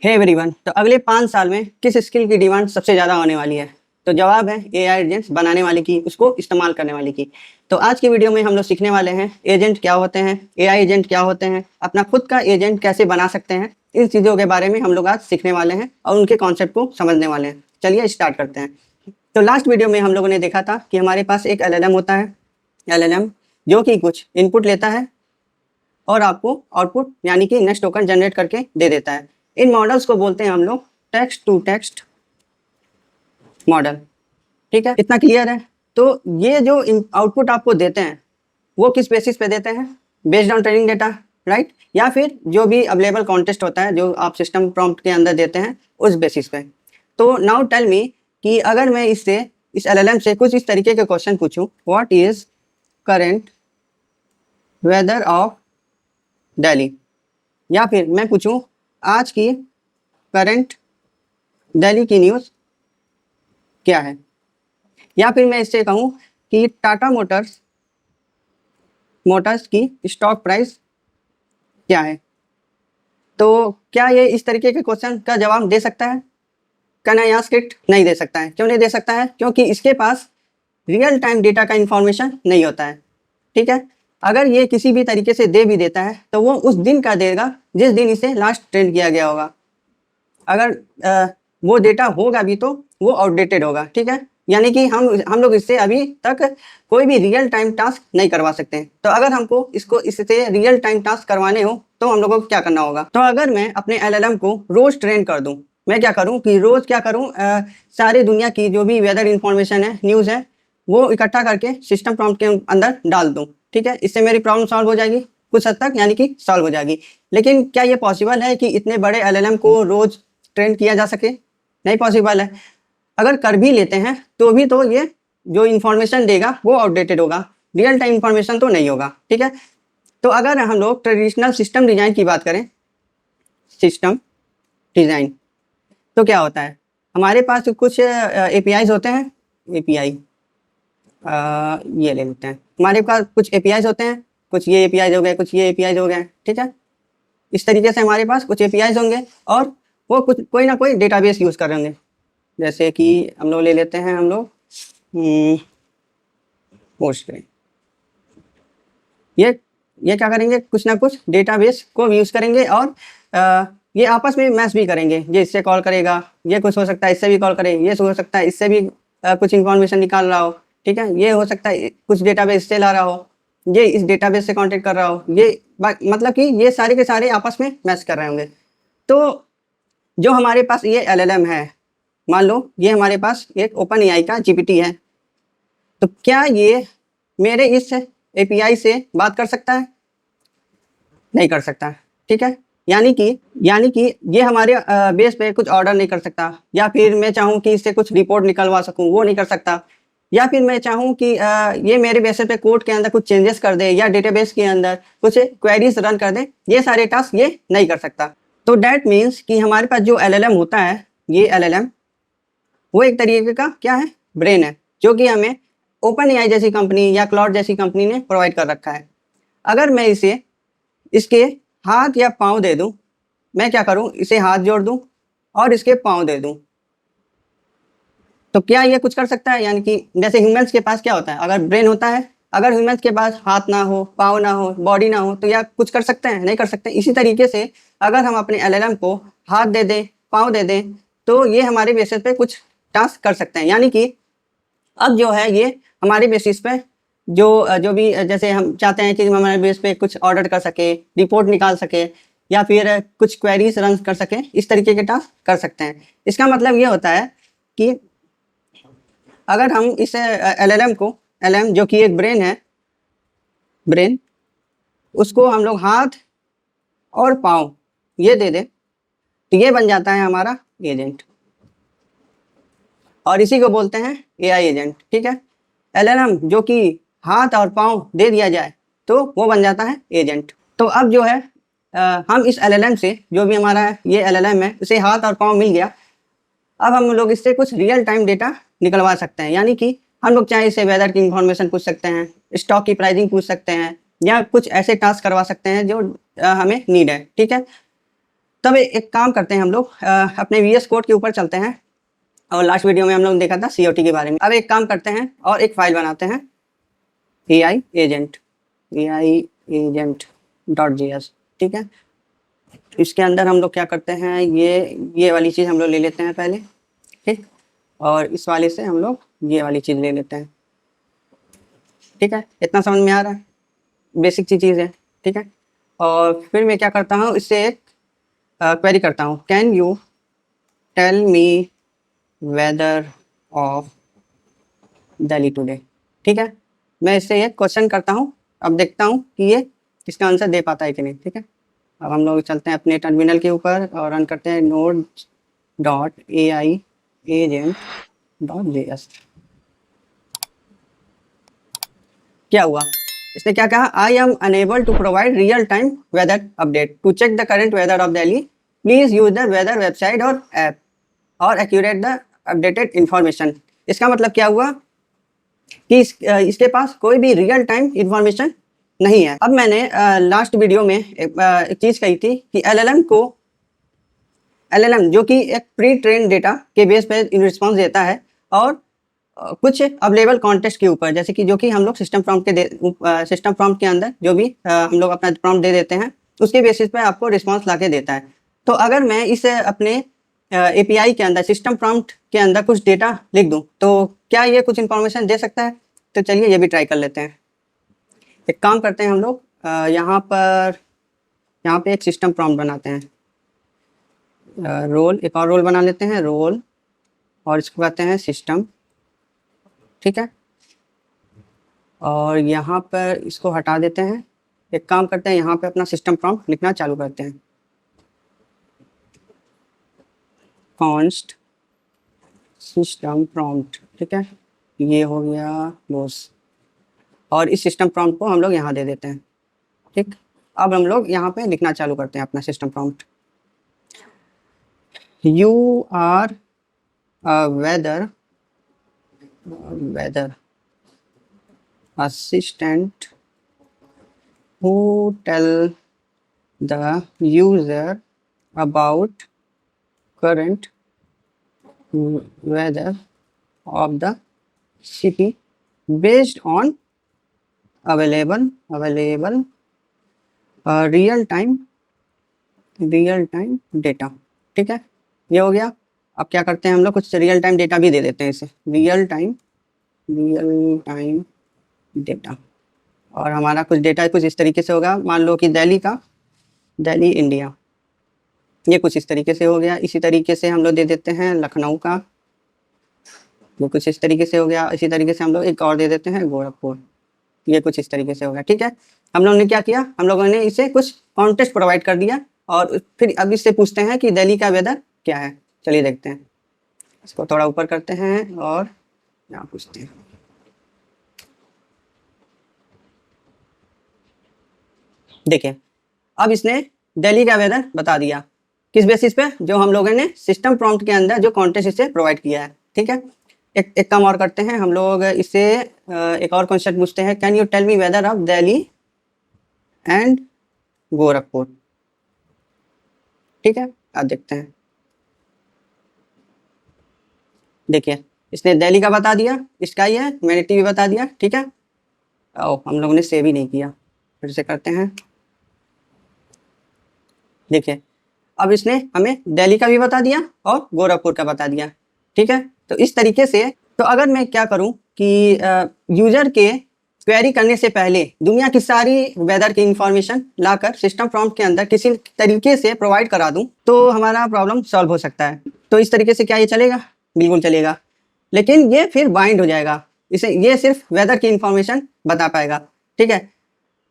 Hey everyone, तो अगले 5 साल में किस स्किल की डिमांड सबसे ज़्यादा होने वाली है? तो जवाब है एआई एजेंट्स बनाने वाले की, उसको इस्तेमाल करने वाले की। तो आज की वीडियो में हम लोग सीखने वाले हैं एजेंट क्या होते हैं, एआई एजेंट क्या होते हैं, अपना खुद का एजेंट कैसे बना सकते हैं। इन चीज़ों के बारे में हम लोग आज सीखने वाले हैं और उनके कॉन्सेप्ट को समझने वाले हैं। चलिए स्टार्ट करते हैं। तो लास्ट वीडियो में हम लोगों ने देखा था कि हमारे पास एक एलएलएम होता है, एलएलएम जो कि कुछ इनपुट लेता है और आपको आउटपुट यानी कि नेक्स्ट टोकन जनरेट करके दे देता है। इन मॉडल्स को बोलते हैं हम लोग टेक्स्ट टू टेक्स्ट मॉडल। ठीक है, इतना क्लियर है। तो ये जो आउटपुट आपको देते हैं वो किस बेसिस पे देते हैं? Based on training data, right? या फिर जो भी अवेलेबल कॉन्टेस्ट होता है जो आप सिस्टम प्रॉम्प्ट के अंदर देते हैं उस बेसिस पे। तो नाउ टेल मी कि अगर मैं इससे इस एलएलएम से कुछ इस तरीके के क्वेश्चन पूछूं, what is current weather of Delhi, या फिर मैं पूछूं आज की करंट दिल्ली की न्यूज़ क्या है, या फिर मैं इससे कहूं कि टाटा मोटर्स की स्टॉक प्राइस क्या है, तो क्या ये इस तरीके के क्वेश्चन का जवाब दे सकता है? Can I ask it? नहीं दे सकता है। क्यों नहीं दे सकता है? क्योंकि इसके पास रियल टाइम डेटा का इंफॉर्मेशन नहीं होता है। ठीक है, अगर ये किसी भी तरीके से दे भी देता है तो वो उस दिन का देगा जिस दिन इसे लास्ट ट्रेंड किया गया होगा। अगर वो डेटा होगा भी तो वो आउटडेटेड होगा। ठीक है, यानी कि हम लोग इससे अभी तक कोई भी रियल टाइम टास्क नहीं करवा सकते हैं। तो अगर हमको इससे रियल टाइम टास्क करवाने हो तो हम लोगों को क्या करना होगा? तो अगर मैं अपने एलएलएम को रोज ट्रेन कर दूं, मैं क्या करूं कि रोज क्या करूं, सारी दुनिया की जो भी वेदर इंफॉर्मेशन है, न्यूज़ है, वो इकट्ठा करके सिस्टम प्रॉम्प्ट के अंदर डाल दूं। ठीक है, इससे मेरी प्रॉब्लम सॉल्व हो जाएगी कुछ हद तक, यानी कि सॉल्व हो जाएगी। लेकिन क्या ये पॉसिबल है कि इतने बड़े एलएलएम को रोज ट्रेन किया जा सके? नहीं पॉसिबल है। अगर कर भी लेते हैं तो भी तो ये जो इन्फॉर्मेशन देगा वो आउटडेटेड होगा, रियल टाइम इन्फॉर्मेशन तो नहीं होगा। ठीक है, तो अगर हम लोग ट्रेडिशनल सिस्टम डिजाइन की बात करें, सिस्टम डिजाइन, तो क्या होता है? हमारे पास कुछ एपीआईज होते हैं। एपीआई ये ले लेते हैं। हमारे पास कुछ एपीआईज होते हैं, कुछ ये एपीआईज हो गए, कुछ ये एपीआईज हो गए। ठीक है, इस तरीके से हमारे पास कुछ एपीआईज होंगे और वो कुछ कोई ना कोई डेटाबेस यूज़ कर होंगे। जैसे कि हम लोग ले लेते हैं, हम लोग पोस्ट करें, ये क्या करेंगे, कुछ ना कुछ डेटाबेस को यूज़ करेंगे और ये आपस में मैच भी करेंगे। ये इससे कॉल करेगा, ये कुछ हो सकता है इससे भी कॉल करे, ये हो सकता है इससे भी कुछ इन्फॉर्मेशन निकाल रहा हो। ठीक है, ये हो सकता है कुछ डेटाबेस से ला रहा हो, ये इस डेटाबेस से कांटेक्ट कर रहा हो। ये मतलब कि ये सारे के सारे आपस में मैच कर रहे होंगे। तो जो हमारे पास ये एलएलएम है, मान लो ये हमारे पास एक ओपन एआई का जीपीटी है, तो क्या ये मेरे इस एपीआई से बात कर सकता है? नहीं कर सकता। ठीक है, यानी कि ये हमारे बेस पे कुछ ऑर्डर नहीं कर सकता, या फिर मैं चाहूँ कि इससे कुछ रिपोर्ट निकलवा सकूँ, वो नहीं कर सकता। या फिर मैं चाहूँ कि ये मेरे बेसिस पे कोड के अंदर कुछ चेंजेस कर दे या डेटाबेस के अंदर कुछ क्वेरीज रन कर दे, ये सारे टास्क ये नहीं कर सकता। तो डैट मीन्स कि हमारे पास जो एलएलएम होता है, ये एलएलएम वो एक तरीके का क्या है, ब्रेन है, जो कि हमें ओपन एआई जैसी कंपनी या क्लाउड जैसी कंपनी ने प्रोवाइड कर रखा है। अगर मैं इसे इसके हाथ या पाँव दे दूं, मैं क्या करूं, इसे हाथ जोड़ दूं और इसके पाँव दे दूं, तो क्या ये कुछ कर सकता है? यानी कि जैसे ह्यूमंस के पास क्या होता है, अगर ब्रेन होता है, अगर ह्यूमंस के पास हाथ ना हो, पाँव ना हो, बॉडी ना हो, तो या कुछ कर सकते हैं? नहीं कर सकते। इसी तरीके से अगर हम अपने एलएलएम को हाथ दे दें, पाँव दे दें, तो ये हमारे बेसिस पे कुछ टास्क कर सकते हैं। यानी कि अब जो है ये हमारे बेसिस पे जो भी जैसे हम चाहते हैं कि हम हमारे बेस पे कुछ ऑर्डर कर सके, रिपोर्ट निकाल सके, या फिर कुछ क्वेरीज रन कर सके, इस तरीके के टास्क कर सकते हैं। इसका मतलब ये होता है कि अगर हम इस एलएलएम जो कि एक ब्रेन, उसको हम लोग हाथ और पाँव ये दे दें, तो ये बन जाता है हमारा एजेंट, और इसी को बोलते हैं एआई एजेंट। ठीक है, एलएलएम जो कि हाथ और पाँव दे दिया जाए तो वो बन जाता है एजेंट। तो अब जो है हम इस एलएलएम से, जो भी हमारा ये एलएलएम है, उसे हाथ और पाँव मिल गया। अब हम लोग इससे कुछ रियल टाइम डेटा निकलवा सकते हैं। यानी कि हम लोग चाहे इससे वेदर की इंफॉर्मेशन पूछ सकते हैं, स्टॉक की प्राइसिंग पूछ सकते हैं, या कुछ ऐसे टास्क करवा सकते हैं जो हमें नीड है। ठीक है, तब एक काम करते हैं हम लोग, अपने VS कोड के ऊपर चलते हैं, और लास्ट वीडियो में हम लोग देखा था COT के बारे में। अब एक काम करते हैं और एक फाइल बनाते हैं AI agent.js, ठीक है। इसके अंदर हम लोग क्या करते हैं, ये वाली चीज़ हम लोग ले लेते हैं पहले, ठीक, और इस वाले से हम लोग ये वाली चीज़ ले लेते हैं, ठीक है। इतना समझ में आ रहा है, बेसिक चीज़ है, ठीक है। और फिर मैं क्या करता हूँ, इससे एक क्वेरी करता हूँ, can you tell me weather of Delhi today, ठीक है। मैं इससे एक क्वेश्चन करता हूँ, अब देखता हूँ कि ये इसका आंसर दे पाता है कि नहीं, ठीक है। अब हम लोग चलते हैं अपने टर्मिनल के ऊपर और रन करते हैं node.ai agent.js। क्या हुआ, इसने क्या कहा, I am unable to provide real time whether update, to check the current weather of Delhi please use the weather website और ऐप और एक्यूरेट द अपडेटेड इंफॉर्मेशन। इसका मतलब क्या हुआ कि इसके पास कोई भी रियल टाइम इंफॉर्मेशन नहीं है। अब मैंने लास्ट वीडियो में एक चीज़ कही थी कि LLM जो कि एक प्री ट्रेन डेटा के बेस पे रिस्पॉन्स देता है, और कुछ अवेलेबल कॉन्टेक्स्ट के ऊपर, जैसे कि जो कि हम लोग सिस्टम प्रॉम्प्ट के अंदर जो भी हम लोग अपना प्रॉम्प्ट दे देते हैं, उसके बेसिस पे आपको रिस्पॉन्स ला के देता है। तो अगर मैं इस अपने API के अंदर सिस्टम प्रॉम्प्ट के अंदर कुछ डेटा लिख दूं, तो क्या ये कुछ इंफॉर्मेशन दे सकता है? तो चलिए ये भी ट्राई कर लेते हैं। एक काम करते हैं हम लोग, यहाँ पे एक सिस्टम प्रॉम्प्ट बनाते हैं, रोल, एक और रोल बना लेते हैं, रोल, और इसको कहते हैं सिस्टम, ठीक है। और यहाँ पर इसको हटा देते हैं। एक काम करते हैं, यहाँ पे अपना सिस्टम प्रॉम्प्ट लिखना चालू करते हैं, कॉन्स्ट सिस्टम प्रॉम्प्ट, ठीक है। ये हो गया बॉस, और इस सिस्टम प्रॉम्प्ट को हम लोग यहाँ दे देते हैं, ठीक। अब हम लोग यहाँ पे लिखना चालू करते हैं अपना system prompt, you are weather assistant who tell the user about current weather of the city based on available real time data, ठीक है। ये हो गया। अब क्या करते हैं हम लोग, कुछ रियल टाइम डेटा भी दे देते हैं इसे, रियल टाइम डेटा, और हमारा कुछ डेटा कुछ इस तरीके से होगा, मान लो कि दिल्ली इंडिया, ये कुछ इस तरीके से हो गया। इसी तरीके से हम लोग दे देते हैं लखनऊ का, वो कुछ इस तरीके से हो गया। इसी तरीके से हम लोग एक और दे देते हैं गोरखपुर, ये कुछ इस तरीके से हो गया, ठीक है। हम लोगों ने क्या किया, हम लोगों ने इसे कुछ कॉन्टेक्स्ट प्रोवाइड कर दिया, और फिर अब इससे पूछते हैं कि दिल्ली का वेदर क्या है। चलिए देखते हैं, इसको थोड़ा ऊपर करते हैं और यहाँ पूछते हैं। देखिए, अब इसने दिल्ली का वेदर बता दिया, किस बेसिस पे, जो हम लोगों ने सिस्टम प्रॉम्प्ट के अंदर जो कॉन्टेक्स्ट इसे प्रोवाइड किया है, ठीक है। एक काम और करते हैं हम लोग, इससे एक और क्वेश्चन पूछते हैं, can you tell me weather of Delhi and Gorakhpur, ठीक है। अब देखते हैं, देखिए इसने दिल्ली का बता दिया, इसका ही है, मैंने टीवी बता दिया, ठीक है। ओ, हम लोगों ने सेव ही नहीं किया, फिर से करते हैं। देखिए, अब इसने हमें दिल्ली का भी बता दिया और गोरखपुर का बता दिया, ठीक है। तो इस तरीके से, तो अगर मैं क्या करूं कि यूजर के क्वेरी करने से पहले दुनिया की सारी वेदर की इंफॉर्मेशन लाकर सिस्टम प्रॉम्प्ट के अंदर किसी तरीके से प्रोवाइड करा दूं, तो हमारा प्रॉब्लम सॉल्व हो सकता है। तो इस तरीके से क्या ये चलेगा? बिल्कुल चलेगा, लेकिन ये फिर बाइंड हो जाएगा, इसे ये सिर्फ वेदर की इंफॉर्मेशन बता पाएगा, ठीक है।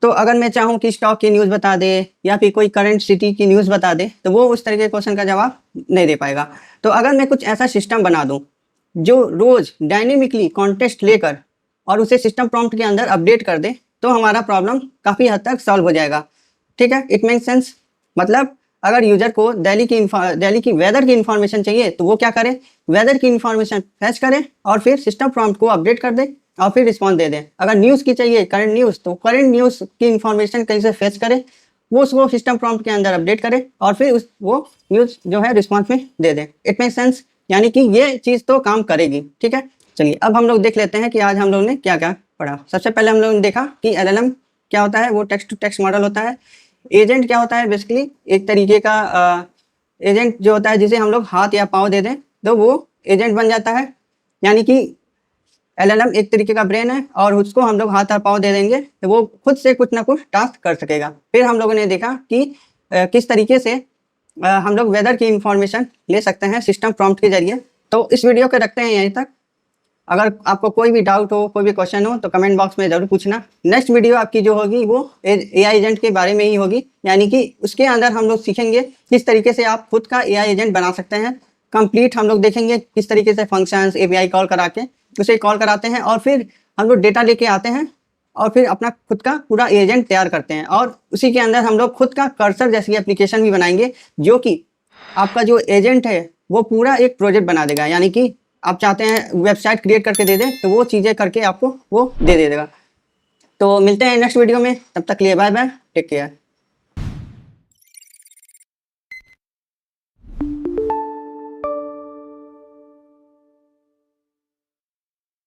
तो अगर मैं चाहूँ कि स्टॉक की न्यूज़ बता दे या फिर कोई करंट सिटी की न्यूज़ बता दे, तो वो उस तरीके के क्वेश्चन का जवाब नहीं दे पाएगा। तो अगर मैं कुछ ऐसा सिस्टम बना दूँ जो रोज़ डायनेमिकली कॉन्टेक्स्ट लेकर और उसे सिस्टम प्रॉम्प्ट के अंदर अपडेट कर दे, तो हमारा प्रॉब्लम काफ़ी हद तक सॉल्व हो जाएगा, ठीक है। इट मेक सेंस, मतलब अगर यूजर को दिल्ली की वेदर की इंफॉर्मेशन चाहिए, तो वो क्या करे, वेदर की इंफॉर्मेशन फैच करे और फिर सिस्टम प्रॉम्प्ट को अपडेट कर दे और फिर रिस्पॉन्स दे दें। अगर न्यूज़ की चाहिए, करंट न्यूज़, तो करंट न्यूज़ की इंफॉर्मेशन कहीं से फेच करे, वो उसको सिस्टम प्रॉम्प्ट के अंदर अपडेट करे और फिर वो न्यूज़ जो है रिस्पॉन्स में दे दे। इट मेक सेंस, यानी कि ये चीज़ तो काम करेगी। ठीक है, चलिए अब हम लोग देख लेते हैं कि आज हम लोग ने क्या क्या पढ़ा। सबसे पहले हम लोगों ने देखा कि LLM क्या होता है, वो टेक्स्ट टू टेक्स्ट मॉडल होता है। एजेंट क्या होता है, बेसिकली एक तरीके का एजेंट जो होता है जिसे हम लोग हाथ या पाँव दे दें तो वो एजेंट बन जाता है, यानी कि LLM एक तरीके का ब्रेन है और उसको हम लोग हाथ और पाँव दे देंगे तो वो खुद से कुछ ना कुछ टास्क कर सकेगा। फिर हम लोगों ने देखा कि किस तरीके से हम लोग वेदर की इंफॉर्मेशन ले सकते हैं सिस्टम प्रॉम्प्ट के जरिए। तो इस वीडियो को रखते हैं यहीं तक। अगर आपको कोई भी डाउट हो, कोई भी क्वेश्चन हो तो कमेंट बॉक्स में ज़रूर पूछना। नेक्स्ट वीडियो आपकी जो होगी वो AI एजेंट के बारे में ही होगी, यानी कि उसके अंदर हम लोग सीखेंगे किस तरीके से आप खुद का AI एजेंट बना सकते हैं। कंप्लीट हम लोग देखेंगे किस तरीके से फंक्शंस API कॉल करा के उसे कॉल कराते हैं और फिर हम लोग डेटा लेके आते हैं और फिर अपना खुद का पूरा एजेंट तैयार करते हैं और उसी के अंदर हम लोग खुद का कर्सर जैसी एप्लीकेशन भी बनाएंगे जो कि आपका जो एजेंट है वो पूरा एक प्रोजेक्ट बना देगा। यानी कि आप चाहते हैं वेबसाइट क्रिएट करके दे दें तो वो चीज़ें करके आपको वो दे देगा। तो मिलते हैं नेक्स्ट वीडियो में, तब तक के लिए बाय बाय, टेक केयर।